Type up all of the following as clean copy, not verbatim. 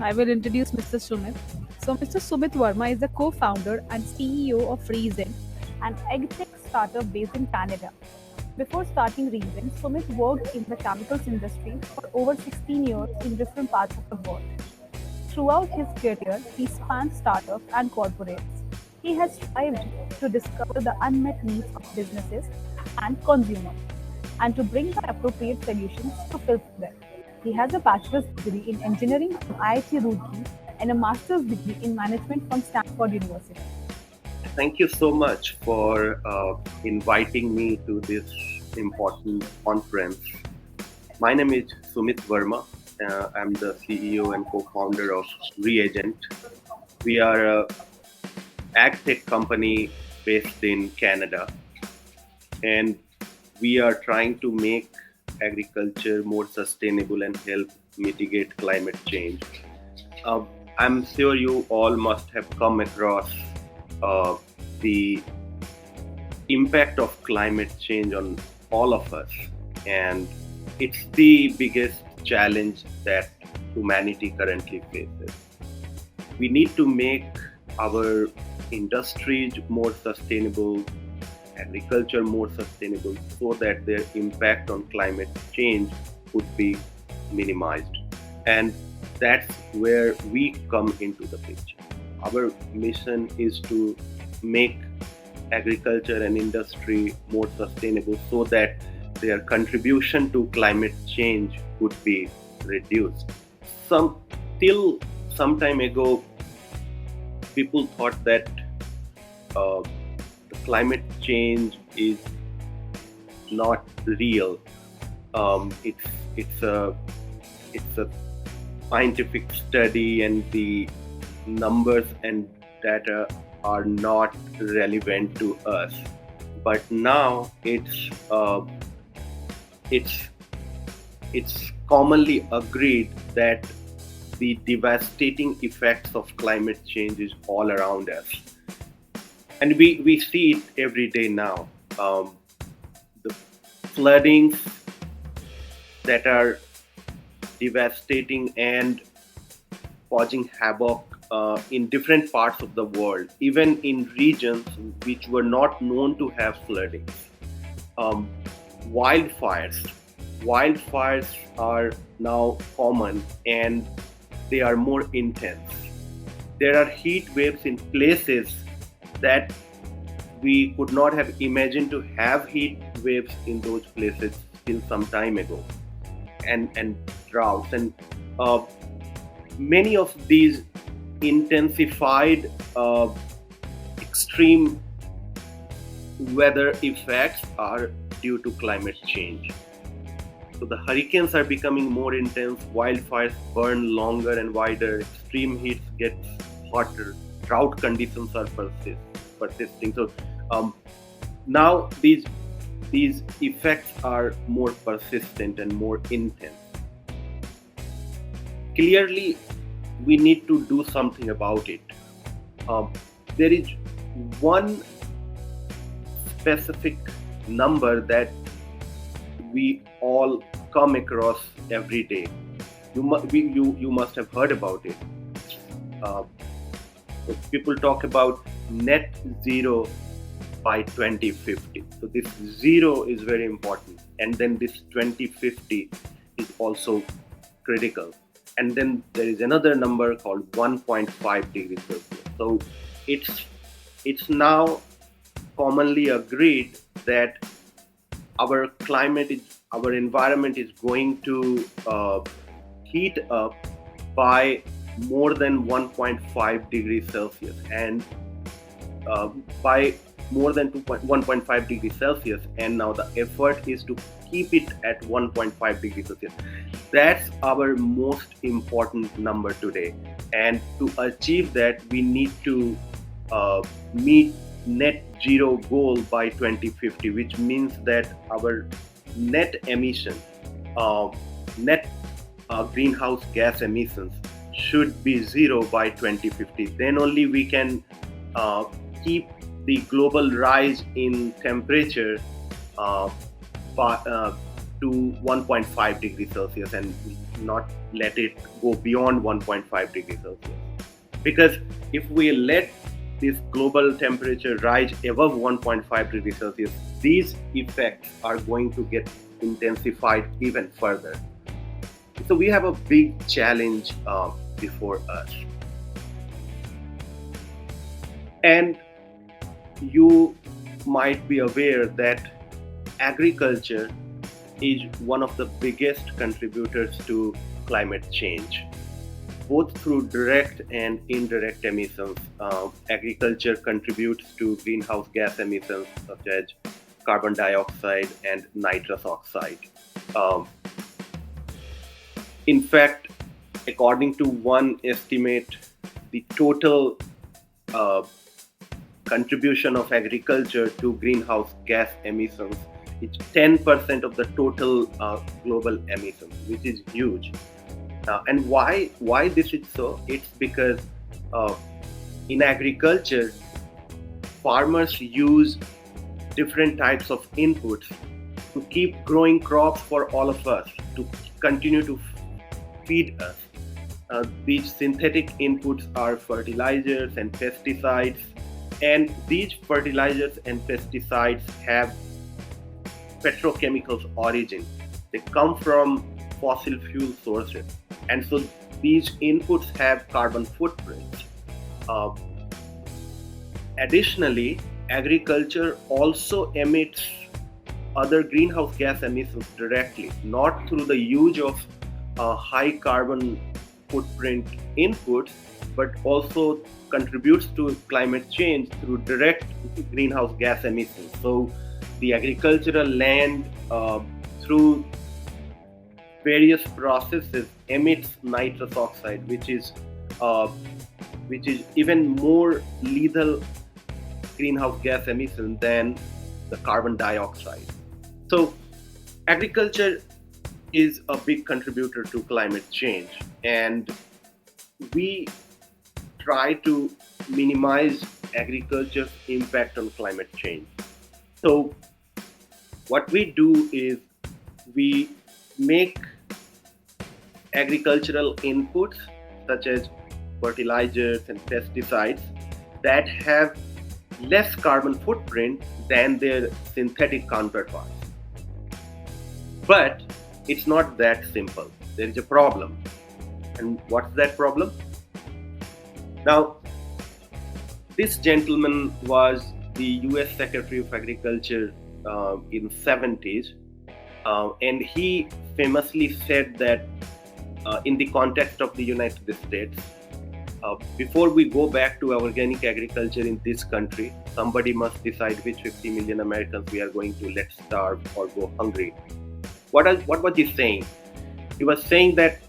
I will introduce Mr. Sumit. So, Mr. Sumit Verma is the co-founder and CEO of Reazent, an egtech startup based in Canada. Before starting Reazent, Sumit worked in the chemicals industry for over 16 years in different parts of the world. Throughout his career, he spanned startups and corporates. He has strived to discover the unmet needs of businesses and consumers and to bring the appropriate solutions to fulfill them. He has a bachelor's degree in engineering from IIT Roorkee and a master's degree in management from Stanford University. Thank you so much for inviting me to this important conference. My name is Sumit Verma. I'm the CEO and co-founder of Reazent. We are a ag tech company based in Canada, and we are trying to make agriculture more sustainable and help mitigate climate change. Uh, I'm sure you all must have come across uh, the impact of climate change on all of us, and it's the biggest challenge that humanity currently faces. We need to make our industries more sustainable, agriculture more sustainable, so that their impact on climate change could be minimized. And that's where we come into the picture. Our mission is to make agriculture and industry more sustainable so that their contribution to climate change could be reduced. Some till some time ago, people thought that uh, the climate change is not real. It's a scientific study, and the numbers and data are not relevant to us. But now it's it's commonly agreed that the devastating effects of climate change is all around us, and we see it every day now. The floodings that are devastating and causing havoc in different parts of the world, even in regions which were not known to have flooding. Um, wildfires. Wildfires are now common, and they are more intense. There are heat waves in places that we could not have imagined to have heat waves in those places till some time ago, and droughts, and uh, many of these intensified extreme weather effects are due to climate change. So the hurricanes are becoming more intense, wildfires burn longer and wider, extreme heat gets hotter, drought conditions are persisting. So um, now these effects are more persistent and more intense. Clearly, we need to do something about it. Um, there is one specific number that we all come across every day. You must have heard about it. Uh, People talk about net zero by 2050. So this zero is very important, and then this 2050 is also critical. And then there is another number called 1.5 degrees Celsius. So it's now commonly agreed that our environment is going to heat up by more than 1.5 degrees Celsius, and by more than 1.5 degrees Celsius, and now the effort is to keep it at 1.5 degrees Celsius. That's our most important number today, and to achieve that, we need to meet net zero goal by 2050, which means that our net emission, net greenhouse gas emissions should be zero by 2050. Then only we can keep the global rise in temperature uh, by, to 1.5 degrees Celsius and not let it go beyond 1.5 degrees Celsius. Because if we let this global temperature rise above 1.5 degrees Celsius, these effects are going to get intensified even further. So we have a big challenge before us. And you might be aware that agriculture is one of the biggest contributors to climate change, both through direct and indirect emissions. Agriculture contributes to greenhouse gas emissions such as carbon dioxide and nitrous oxide. In fact, according to one estimate, the total contribution of agriculture to greenhouse gas emissions is 10% of the total global emissions, which is huge. And why this is so? It's because in agriculture, farmers use different types of inputs to keep growing crops for all of us, to continue to feed us. These synthetic inputs are fertilizers and pesticides, and these fertilizers and pesticides have petrochemicals origin. They come from fossil fuel sources, and so these inputs have carbon footprints. Additionally, agriculture also emits other greenhouse gas emissions directly, not through the use of high carbon footprint inputs, but also contributes to climate change through direct greenhouse gas emissions. So the agricultural land, through various processes, emits nitrous oxide, which is even more lethal greenhouse gas emission than the carbon dioxide. So agriculture is a big contributor to climate change, and we try to minimize agriculture's impact on climate change. So what we do is we make agricultural inputs such as fertilizers and pesticides that have less carbon footprint than their synthetic counterparts. But it's not that simple. There is a problem. And what's that problem? Now, this gentleman was the US Secretary of Agriculture in 70s, and he famously said that in the context of the United States, before we go back to organic agriculture in this country, somebody must decide which 50 million Americans we are going to let starve or go hungry. What was he saying? He was saying that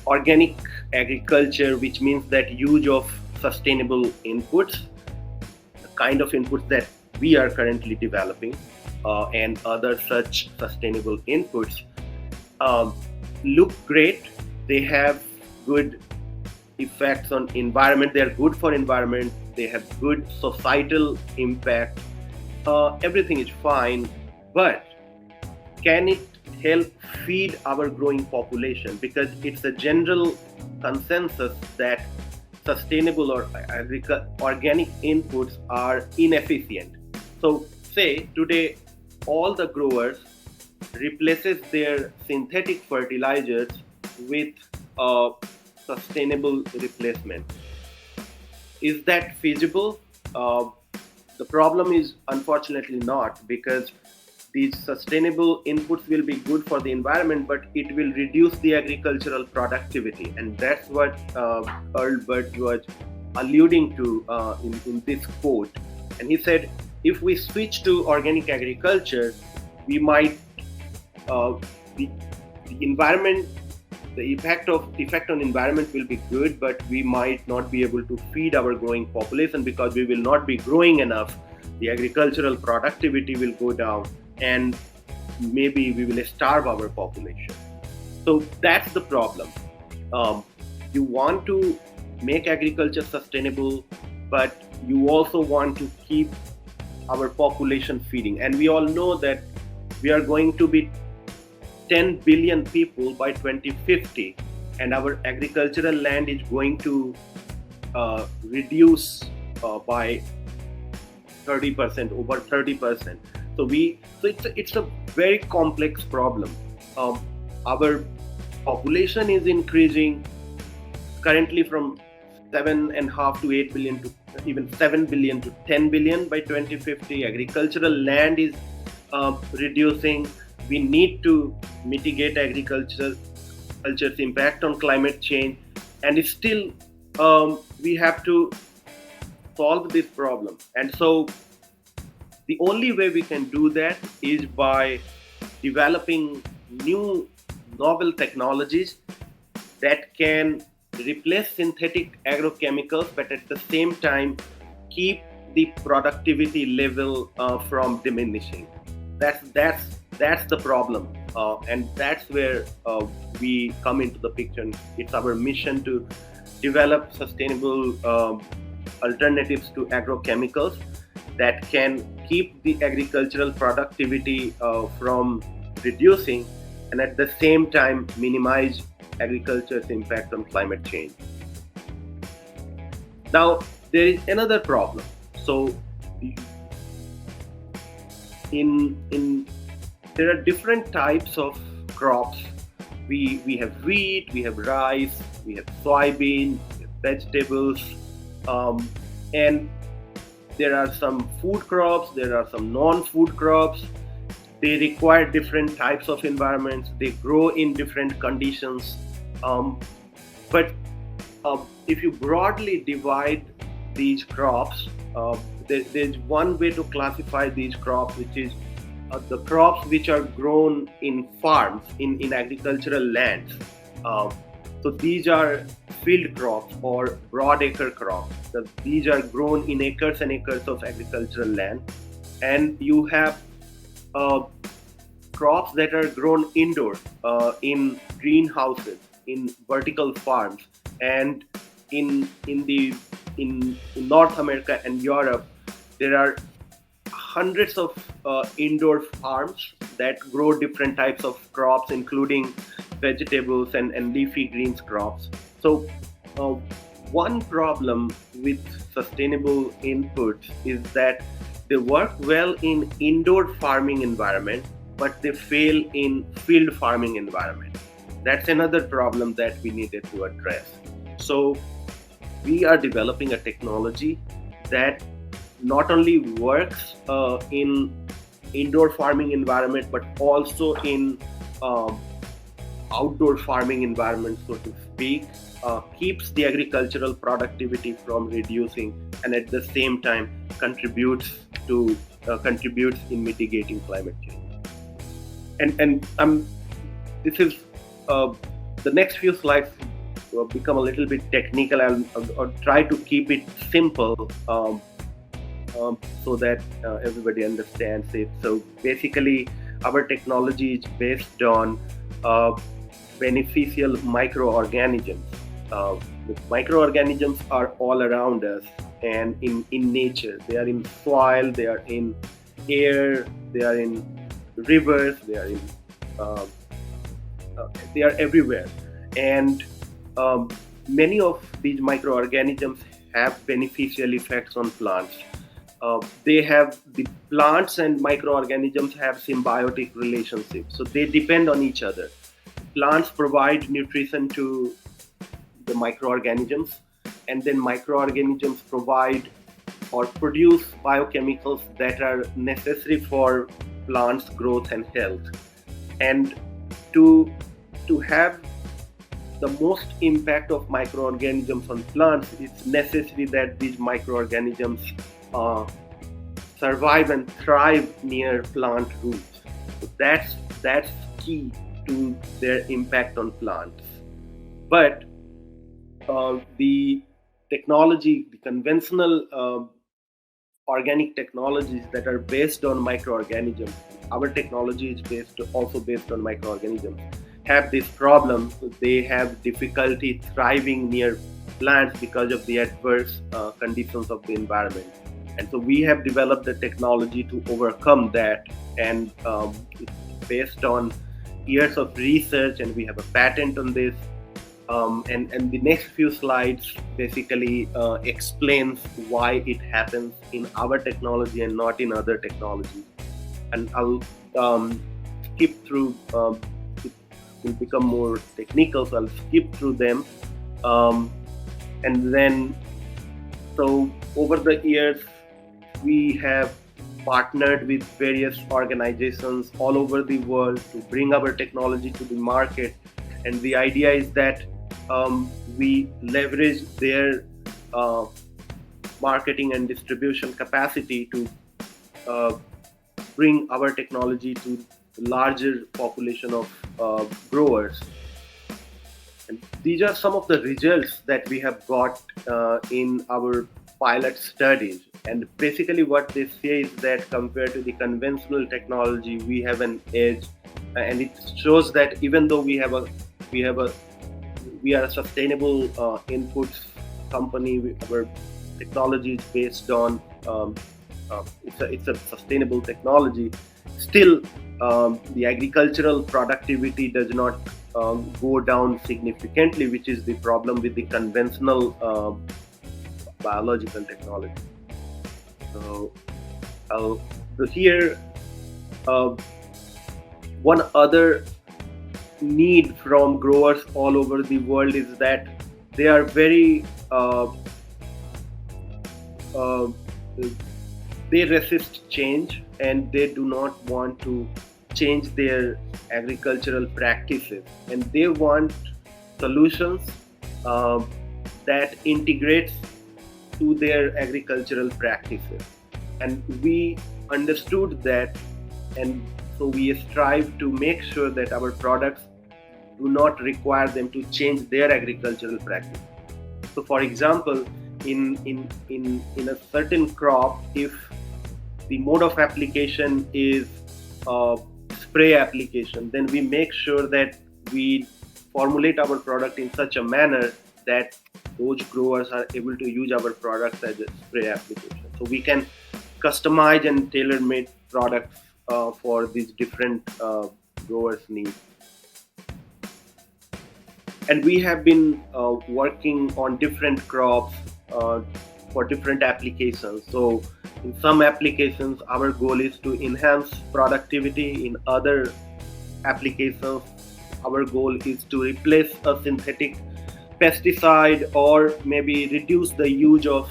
organic agriculture, which means that use of sustainable inputs, the kind of inputs that we are currently developing, and other such sustainable inputs, look great. They have good effects on environment. They are good for environment. They have good societal impact. Everything is fine, but can it help feed our growing population? Because it's a general consensus that sustainable or organic inputs are inefficient. So say today all the growers replaces their synthetic fertilizers with a sustainable replacement. Is that feasible? The problem is unfortunately not, because these sustainable inputs will be good for the environment, but it will reduce the agricultural productivity. And that's what Earl Bird was alluding to in this quote. And he said, if we switch to organic agriculture, we might, the environment, the effect on environment will be good, but we might not be able to feed our growing population because we will not be growing enough. The agricultural productivity will go down, and maybe we will starve our population. So that's the problem. You want to make agriculture sustainable, but you also want to keep our population feeding. And we all know that we are going to be 10 billion people by 2050, and our agricultural land is going to reduce by 30%, over 30%. So it's a very complex problem. Our population is increasing currently from 7.5 to 8 billion to even 7 billion to 10 billion by 2050. Agricultural land is reducing. We need to mitigate agriculture's impact on climate change, and still we have to solve this problem. And so the only way we can do that is by developing new novel technologies that can replace synthetic agrochemicals, but at the same time keep the productivity level from diminishing. That's the problem, and that's where we come into the picture. It's our mission to develop sustainable alternatives to agrochemicals that can keep the agricultural productivity from reducing, and at the same time minimize agriculture's impact on climate change. Now, there is another problem. So, there are different types of crops. We have wheat, we have rice, we have soybean, we have vegetables, and there are some food crops, there are some non-food crops. They require different types of environments. They grow in different conditions. But if you broadly divide these crops, there's one way to classify these crops, which is the crops which are grown in farms, in agricultural lands. So these are field crops or broadacre crops. These are grown in acres and acres of agricultural land. And you have crops that are grown indoors in greenhouses, in vertical farms, and in North America and Europe, there are hundreds of indoor farms that grow different types of crops, including vegetables and leafy greens crops. So one problem with sustainable inputs is that they work well in indoor farming environment, but they fail in field farming environment. That's another problem that we needed to address. So we are developing a technology that not only works in indoor farming environment, but also in outdoor farming environment, so to speak, keeps the agricultural productivity from reducing, and at the same time contributes in mitigating climate change. And this is the next few slides will become a little bit technical. I'll try to keep it simple so that everybody understands it. So basically, our technology is based on beneficial microorganisms. The microorganisms are all around us and in nature. They are in soil, they are in air, they are in rivers, they are everywhere. And many of these microorganisms have beneficial effects on plants. The plants and microorganisms have symbiotic relationships, so they depend on each other. Plants provide nutrition to the microorganisms, and then microorganisms provide or produce biochemicals that are necessary for plants' growth and health. And to have the most impact of microorganisms on plants, it's necessary that these microorganisms survive and thrive near plant roots. So that's key to their impact on plants. But the technology, the conventional organic technologies that are based on microorganisms, our technology is also based on microorganisms, have this problem. They have difficulty thriving near plants because of the adverse conditions of the environment. And so we have developed the technology to overcome that, and it's based on years of research, and we have a patent on this. And the next few slides basically explains why it happens in our technology and not in other technologies. And I'll skip through. It will become more technical, so I'll skip through them. And then, so over the years, we have partnered with various organizations all over the world to bring our technology to the market. And the idea is that we leverage their marketing and distribution capacity to bring our technology to larger population of growers. And these are some of the results that we have got in our pilot studies. And basically what they say is that compared to the conventional technology, we have an edge. And it shows that even though we are a sustainable inputs company, our technology is based on it's a sustainable technology. Still, the agricultural productivity does not go down significantly, which is the problem with the conventional biological technology. So here, one other need from growers all over the world is that they are very they resist change, and they do not want to change their agricultural practices, and they want solutions that integrates to their agricultural practices. And we understood that, and so we strive to make sure that our products do not require them to change their agricultural practice. So for example, in a certain crop, if the mode of application is spray application, then we make sure that we formulate our product in such a manner that those growers are able to use our products as a spray application. So we can customize and tailor-made products for these different growers' needs. And we have been working on different crops for different applications. So in some applications, our goal is to enhance productivity. In other applications, our goal is to replace a synthetic pesticide or maybe reduce the use of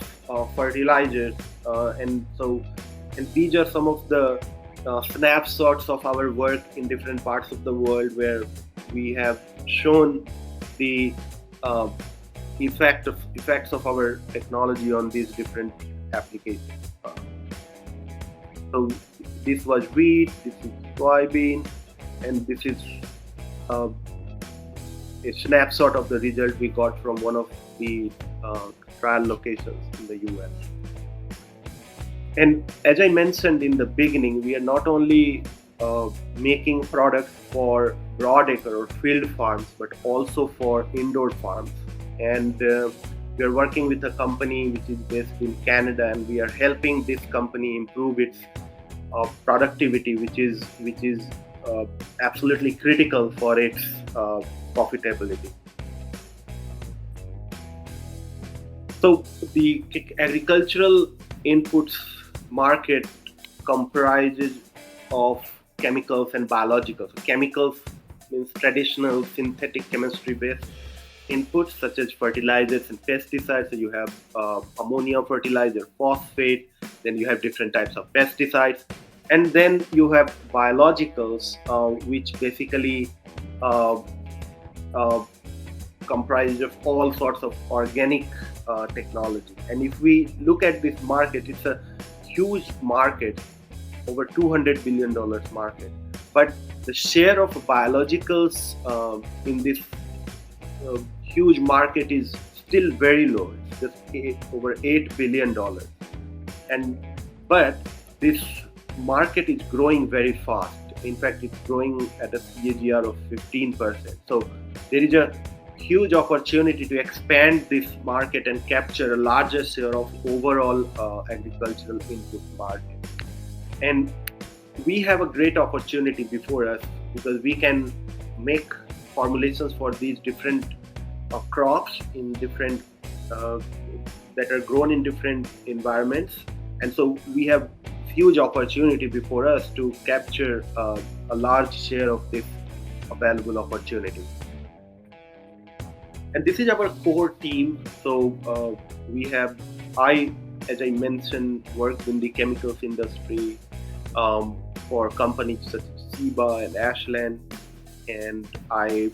fertilizers. And these are some of the snapshots of our work in different parts of the world, where we have shown the effects of our technology on these different applications. So this was wheat, this is soybean, and this is a snapshot of the result we got from one of the trial locations in the US. And as I mentioned in the beginning, we are not only making products for broadacre or field farms, but also for indoor farms. And we are working with a company which is based in Canada, and we are helping this company improve its productivity, which is absolutely critical for its profitability. So the agricultural inputs market comprises of chemicals and biologicals. So chemicals means traditional synthetic chemistry based inputs such as fertilizers and pesticides. So you have ammonia fertilizer, phosphate, then you have different types of pesticides, and then you have biologicals, which basically comprises of all sorts of organic technology. And if we look at this market, it's a huge market, over $200 billion market. But the share of biologicals in this huge market is still very low. It's just over $8 billion. But this market is growing very fast. In fact, it's growing at a CAGR of 15%. So there is a huge opportunity to expand this market and capture a larger share of overall agricultural input market. And we have a great opportunity before us because we can make formulations for these different crops in different that are grown in different environments, and so we have huge opportunity before us to capture a large share of this available opportunity. And this is our core team. So as I mentioned, work in the chemicals industry for companies such as Ciba and Ashland, and I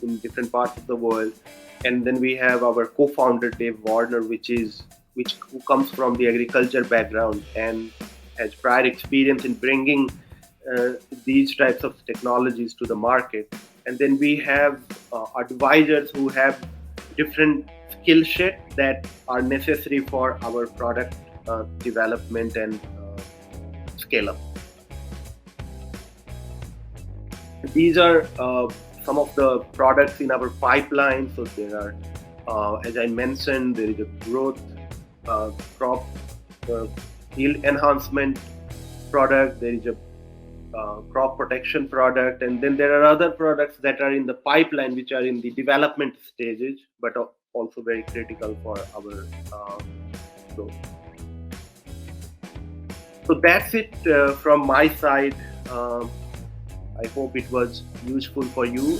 in different parts of the world. And then we have our co-founder Dave Warner, who comes from the agriculture background and has prior experience in bringing these types of technologies to the market. And then we have advisors who have different skill set that are necessary for our product development and scale up. These are some of the products in our pipeline. So there are, as I mentioned, there is a growth crop yield enhancement product. There is a crop protection product, and then there are other products that are in the pipeline which are in the development stages, but also very critical for our growth. So that's it from my side. I hope it was useful for you.